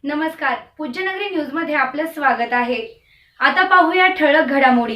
नमस्कार, पूज्यनगरी न्यूज मध्ये आपलं स्वागत आहे। आता पाहूया ठळक घडामोडी।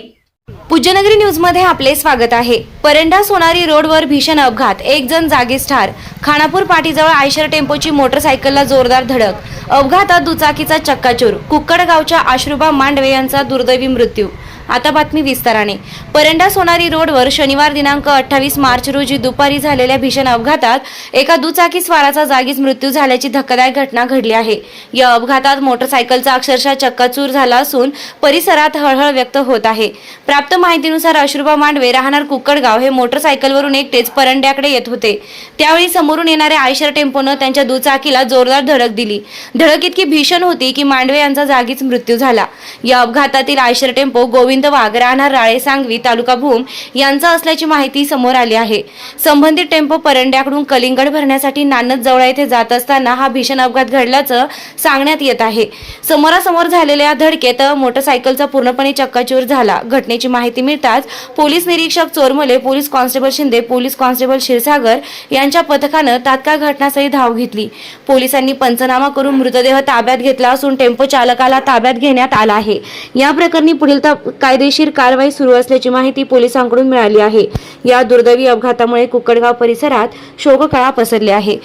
पूज्यनगरी न्यूज मध्ये आपले स्वागत आहे। परंडा सोनारी रोडवर भीषण अपघात, एक जण जागीच ठार। खानापूर पाटीजवळ आयशर टेम्पोची मोटरसायकलला जोरदार धडक, अपघातात दुचाकीचा चक्काचूर। कुक्कडगावच्या आश्रुबा मांडवे यांचा दुर्दैवी मृत्यू। आता बातमी विस्ताराने। परंडा सोनारी रोडवर शनिवार दिनांक 28 मार्च रोजी दुपारी झालेल्या भीषण अपघातात एका दुचाकी स्वाराचा जागीच मृत्यू झाल्याची धक्कादायक घटना घडली आहे। या अपघातात मोटरसायकलचा अक्षरशः चक्काचूर झाला असून परिसरात हळहळ व्यक्त होत आहे। प्राप्त माहितीनुसार आश्रुबा मांडवे राहणार कुक्कडगाव हे मोटरसायकलवरून एकटेच परंड्याकडे येत होते। त्यावेळी समोरून येणाऱ्या आयशर टेम्पोनं त्यांच्या दुचाकीला जोरदार धडक दिली। धडक इतकी भीषण होती की मांडवे यांचा जागीच मृत्यू झाला। या अपघातातील आयशर टेम्पो गोविंद वाघ राहणार राळे सांगवी तालुका भूम यांचा असल्याची माहिती समोर आली आहे। संबंधित टेम्पो परंड्याकडून कलिंगड भरण्यासाठी नानद जवळ येथे जात असताना हा भीषण अपघात घडल्याचं सांगण्यात येत आहे। समोरासमोर झालेल्या या धडकेत मोटरसायकलचा पूर्णपणे चक्काचूर झाला। घटनेची माहिती मिळताच पोलीस निरीक्षक Chormale, police constable Shinde, police constable Kshirsagar यांच्या पथकानं तात्काळ घटनास्थळी धाव घेतली। पोलिसांनी पंचनामा करून मृतदेह ताब्यात घेतला असून टेम्पो चालकाला ताब्यात घेण्यात आला आहे। या प्रकरणी पुढील कायदेशीर कारवाई सुरू असल्याची माहिती पोलिसांकडून मिळाली आहे। या दुर्दैवी अपघातामुळे कुक्कडगाव परिसरात शोककळा पसरली आहे।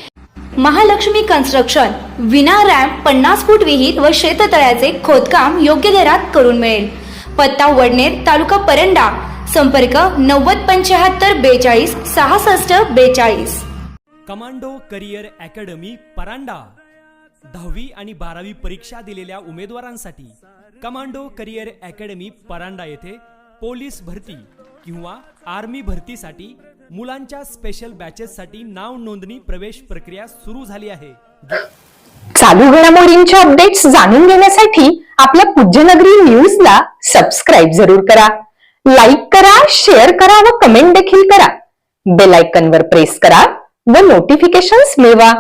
महालक्ष्मी कन्स्ट्रक्शन विना रॅम्प 50 फूट विहीर व शेततळ्याचे खोदकाम योग्य दरात करून मिळेल। पत्ता वडनेर, तालुका परंडा। संपर्क 9075 42 66 42। Commando career academy Paranda. 10वी आणि 12वी परीक्षा दिलेल्या उमेदवारांसाठी कमांडो करियर अकॅडमी परांडा येथे पोलीस भरती किंवा आर्मी भरतीसाठी मुलांच्या स्पेशल बॅचेससाठी नाव नोंदणी प्रवेश प्रक्रिया सुरू झाली आहे। चालू घडामोडींच्या अपडेट्स जाणून घेण्यासाठी आपल्या पूज्यनगरी न्यूजला सबस्क्राइब जरूर करा, लाईक करा, शेअर करा व कमेंट देखील करा। बेल आयकॉनवर प्रेस करा व नोटिफिकेशन्स मिळवा।